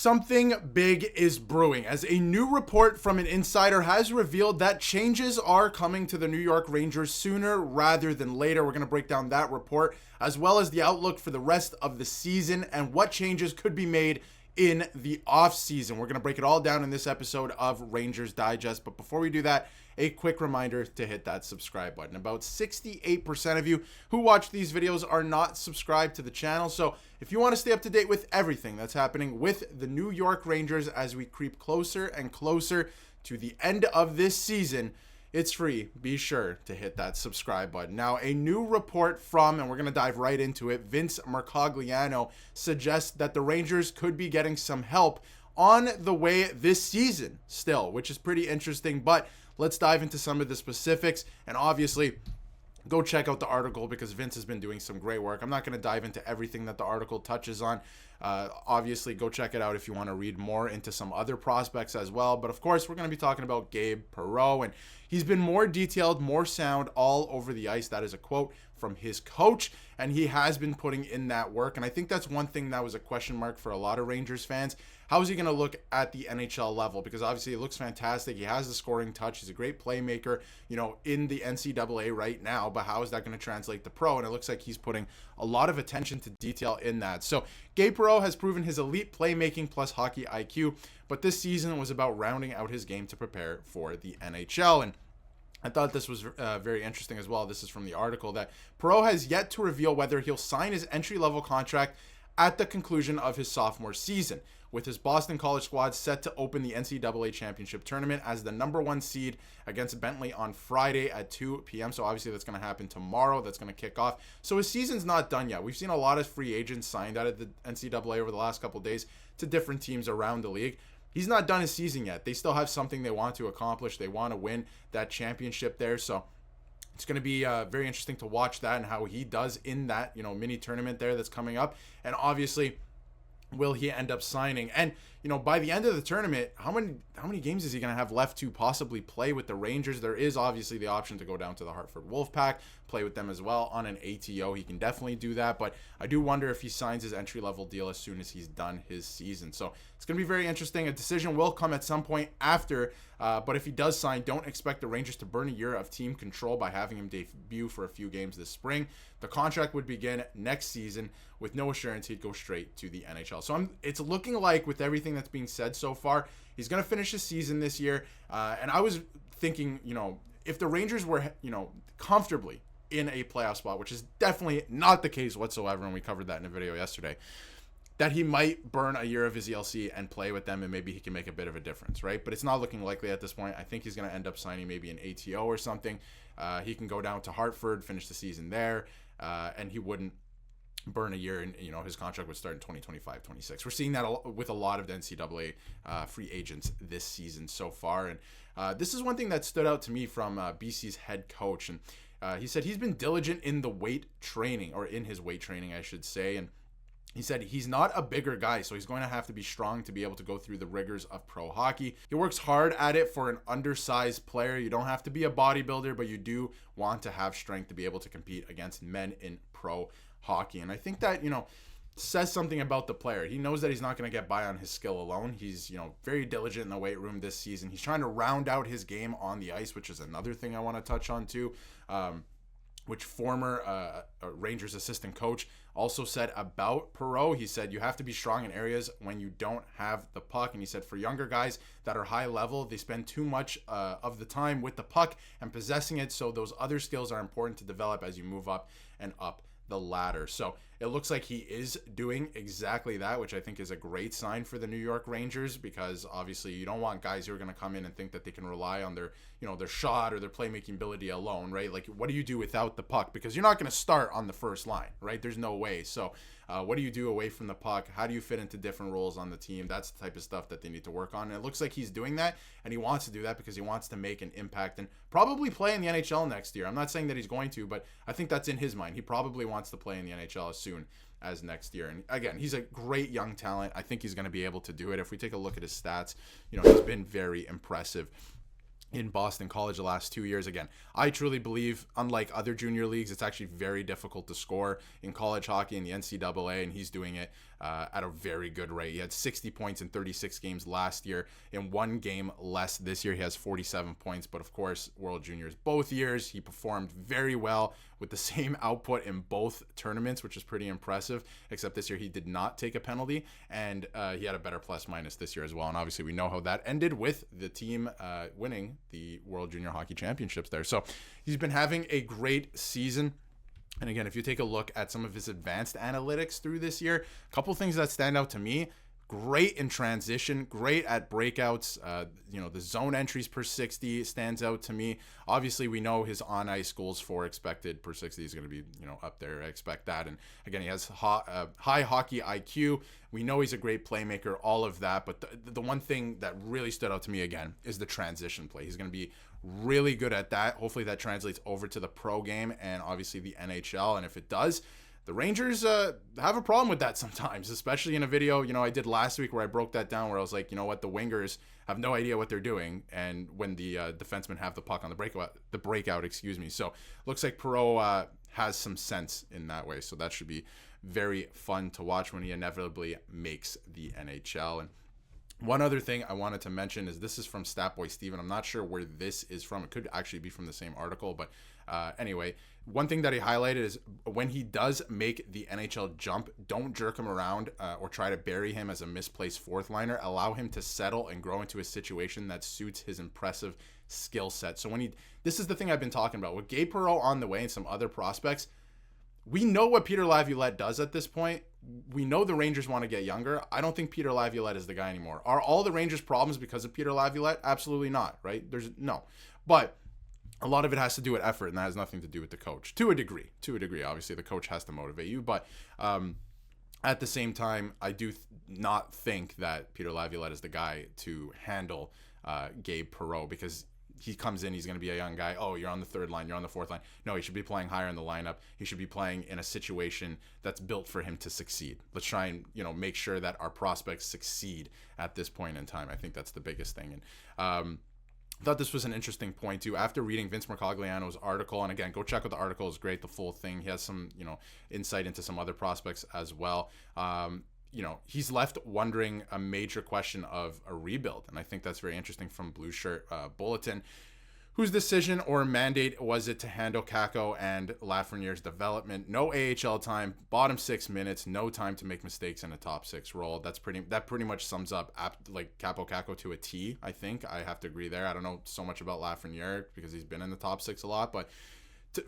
Something big is brewing, as a new report from an insider has revealed that changes are coming to the New York Rangers sooner rather than later. We're going to break down that report, as well as the outlook for the rest of the season and what changes could be made in the offseason. We're going to break it all down in this episode of Rangers Digest. But before we do that, a quick reminder to hit that subscribe button. About 68% of you who watch these videos are not subscribed to the channel. So if you want to stay up to date with everything that's happening with the New York Rangers as we creep closer and closer to the end of this season, it's free. Be sure to hit that subscribe button. Now, a new report from, and we're going to dive right into it, Vince Mercogliano suggests that the Rangers could be getting some help on the way this season still, which is pretty interesting. But let's dive into some of the specifics, and obviously go check out the article because Vince has been doing some great work. I'm not going to dive into everything that the article touches on. Obviously, go check it out if you want to read more into some other prospects as well. But of course, we're going to be talking about Gabe Perreault, and he's been more detailed, more sound all over the ice. That is a quote from his coach, and he has been putting in that work. And I think that's one thing that was a question mark for a lot of Rangers fans. How is he going to look at the NHL level? Because obviously it looks fantastic. He has the scoring touch. He's a great playmaker, in the NCAA right now. But how is that going to translate to pro? And it looks like he's putting a lot of attention to detail in that. So Gabe Perreault has proven his elite playmaking plus hockey IQ. But this season was about rounding out his game to prepare for the NHL. And I thought this was very interesting as well. This is from the article that Perreault has yet to reveal whether he'll sign his entry-level contract at the conclusion of his sophomore season, with his Boston College squad set to open the NCAA championship tournament as the number 1 seed against Bentley on Friday at 2 p.m. So obviously that's going to happen tomorrow. That's going to kick off. So his season's not done yet. We've seen a lot of free agents signed out of the NCAA over the last couple of days to different teams around the league. He's not done his season yet. They still have something they want to accomplish. They want to win that championship there. So it's going to be very interesting to watch that and how he does in that, mini tournament there that's coming up. And obviously, will he end up signing? And, by the end of the tournament, how many games is he going to have left to possibly play with the Rangers? There is obviously the option to go down to the Hartford Wolfpack, play with them as well on an ATO. He can definitely do that, but I do wonder if he signs his entry-level deal as soon as he's done his season. So it's going to be very interesting. A decision will come at some point after, but if he does sign, don't expect the Rangers to burn a year of team control by having him debut for a few games this spring. The contract would begin next season with no assurance he'd go straight to the NHL. So it's looking like, with everything that's being said so far, he's going to finish his season this year. And I was thinking, if the Rangers were, comfortably in a playoff spot, which is definitely not the case whatsoever, and we covered that in a video yesterday, that he might burn a year of his ELC and play with them, and maybe he can make a bit of a difference, right? But it's not looking likely at this point. I think he's going to end up signing maybe an ATO or something. He can go down to Hartford, finish the season there, and he wouldn't burn a year, and his contract would start in 2025-26. We're seeing that with a lot of the NCAA free agents this season so far. And this is one thing that stood out to me from BC's head coach, and he said he's been diligent in the weight training, or in his weight training, I should say. And he said he's not a bigger guy, so he's going to have to be strong to be able to go through the rigors of pro hockey. He works hard at it for an undersized player. You don't have to be a bodybuilder, but you do want to have strength to be able to compete against men in pro hockey. And I think that, says something about the player. He knows that he's not going to get by on his skill alone. He's, very diligent in the weight room this season. He's trying to round out his game on the ice, which is another thing I want to touch on too. Which former Rangers assistant coach also said about Perreault. He said, you have to be strong in areas when you don't have the puck. And he said, for younger guys that are high level, they spend too much of the time with the puck and possessing it. So those other skills are important to develop as you move up and up the ladder. So it looks like he is doing exactly that, which I think is a great sign for the New York Rangers, because obviously you don't want guys who are going to come in and think that they can rely on their, their shot or their playmaking ability alone, right? Like, what do you do without the puck? Because you're not going to start on the first line, right? There's no way. So what do you do away from the puck? How do you fit into different roles on the team? That's the type of stuff that they need to work on. And it looks like he's doing that, and he wants to do that because he wants to make an impact and probably play in the NHL next year. I'm not saying that he's going to, but I think that's in his mind. He probably wants to play in the NHL as soon as next year. And again, he's a great young talent. I think he's going to be able to do it. If we take a look at his stats, he's been very impressive in Boston College the last 2 years. Again, I truly believe, unlike other junior leagues, it's actually very difficult to score in college hockey in the NCAA, and he's doing it at a very good rate. He had 60 points in 36 games last year. In one game less this year, he has 47 points. But of course, World Juniors both years, he performed very well with the same output in both tournaments, which is pretty impressive, except this year he did not take a penalty, and he had a better plus minus this year as well. And obviously we know how that ended with the team winning the World Junior Hockey Championships there. So he's been having a great season. And again, if you take a look at some of his advanced analytics through this year, a couple things that stand out to me: great in transition, great at breakouts. The zone entries per 60 stands out to me. Obviously, we know his on-ice goals for expected per 60 is going to be, up there. I expect that. And again, he has high hockey IQ. We know he's a great playmaker, all of that. But the one thing that really stood out to me again is the transition play. He's going to be really good at that. Hopefully that translates over to the pro game and obviously the NHL. And if it does, the Rangers have a problem with that sometimes, especially in a video, I did last week where I broke that down, where I was like, the wingers have no idea what they're doing, and when the defensemen have the puck on the breakout, excuse me. So looks like Perreault has some sense in that way. So that should be very fun to watch when he inevitably makes the NHL. And one other thing I wanted to mention is this is from Statboy Steven. I'm not sure where this is from. It could actually be from the same article, but anyway, one thing that he highlighted is when he does make the NHL jump, don't jerk him around or try to bury him as a misplaced fourth liner. Allow him to settle and grow into a situation that suits his impressive skill set. So this is the thing I've been talking about with Gabe Perreault on the way and some other prospects. We know what Peter Laviolette does at this point. We know the Rangers want to get younger. I don't think Peter Laviolette is the guy anymore. Are all the Rangers' problems because of Peter Laviolette? Absolutely not, right? There's no. But a lot of it has to do with effort, and that has nothing to do with the coach. To a degree. Obviously, the coach has to motivate you. But at the same time, I do not think that Peter Laviolette is the guy to handle Gabe Perreault, because he comes in, he's going to be a young guy. Oh, you're on the third line, you're on the fourth line. No, he should be playing higher in the lineup. He should be playing in a situation that's built for him to succeed. Let's try and, make sure that our prospects succeed at this point in time. I think that's the biggest thing. And I thought this was an interesting point too. After reading Vince Mercogliano's article, and again, go check out the article, it's great, the full thing. He has some, insight into some other prospects as well. He's left wondering a major question of a rebuild. And I think that's very interesting from Blue Shirt Bulletin. Whose decision or mandate was it to handle Kakko and Lafreniere's development? No AHL time, bottom 6 minutes, no time to make mistakes in a top 6 role. That pretty much sums up like Kaapo Kakko to a T, I think. I have to agree there. I don't know so much about Lafreniere because he's been in the top 6 a lot, but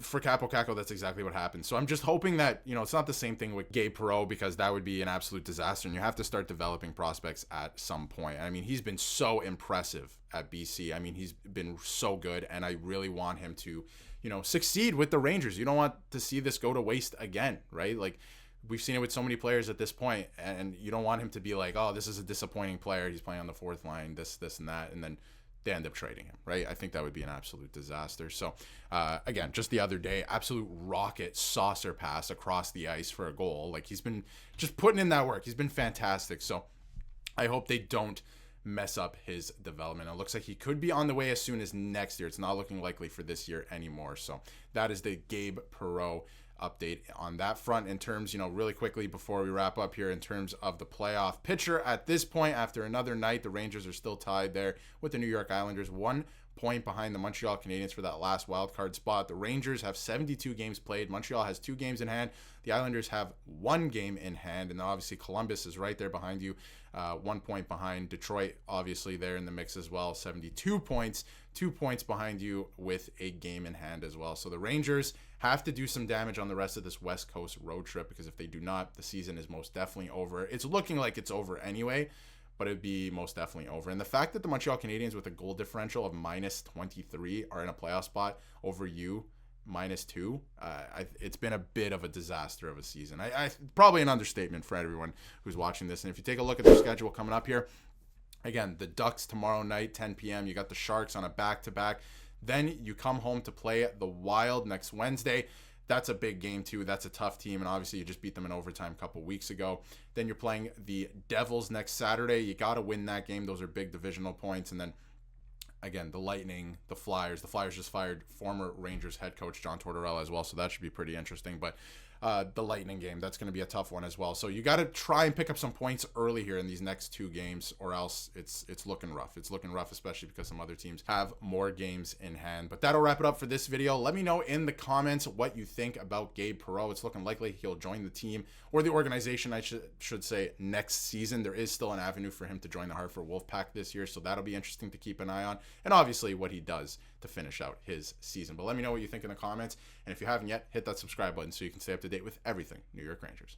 for Kaapo Kakko, that's exactly what happened. So I'm just hoping that, it's not the same thing with Gabe Perreault, because that would be an absolute disaster, and you have to start developing prospects at some point. I mean, he's been so impressive at BC. I mean, he's been so good, and I really want him to, succeed with the Rangers. You don't want to see this go to waste again, right? Like, we've seen it with so many players at this point, and you don't want him to be like, oh, this is a disappointing player. He's playing on the fourth line, this, and that, and then they end up trading him, right? I think that would be an absolute disaster. So, again, just the other day, absolute rocket saucer pass across the ice for a goal. Like, he's been just putting in that work. He's been fantastic. So, I hope they don't mess up his development. It looks like he could be on the way as soon as next year. It's not looking likely for this year anymore. So, that is the Gabe Perreault update on that front. In terms, really quickly before we wrap up here, in terms of the playoff picture at this point, after another night, the Rangers are still tied there with the New York Islanders, 1 point behind the Montreal Canadiens for that last wild card spot. The Rangers have 72 games played. Montreal has 2 games in hand. The Islanders have 1 game in hand, and obviously Columbus is right there behind you, 1 point behind. Detroit, obviously, there in the mix as well, 72 points, 2 points behind you with a game in hand as well. So the Rangers have to do some damage on the rest of this West Coast road trip, because if they do not, the season is most definitely over. It's looking like it's over anyway, but it'd be most definitely over. And the fact that the Montreal Canadiens with a goal differential of minus 23 are in a playoff spot over you, minus 2, it's been a bit of a disaster of a season. I probably an understatement for everyone who's watching this. And if you take a look at their schedule coming up here, again, the Ducks tomorrow night, 10 p.m. You got the Sharks on a back-to-back. Then you come home to play the Wild next Wednesday. That's a big game too. That's a tough team, and obviously you just beat them in overtime a couple weeks ago. Then you're playing the Devils next Saturday. You got to win that game. Those are big divisional points. And then again, the Lightning, the Flyers. The Flyers just fired former Rangers head coach John Tortorella as well, so that should be pretty interesting. But the Lightning game, that's going to be a tough one as well. So you got to try and pick up some points early here in these next 2 games, or else it's looking rough. It's looking rough, especially because some other teams have more games in hand. But that'll wrap it up for this video. Let me know in the comments what you think about Gabe Perreault. It's looking likely he'll join the team, or the organization, I should say, next season. There is still an avenue for him to join the Hartford Wolfpack this year, so that'll be interesting to keep an eye on. And obviously what he does to finish out his season. But let me know what you think in the comments. And if you haven't yet, hit that subscribe button so you can stay up to date with everything New York Rangers.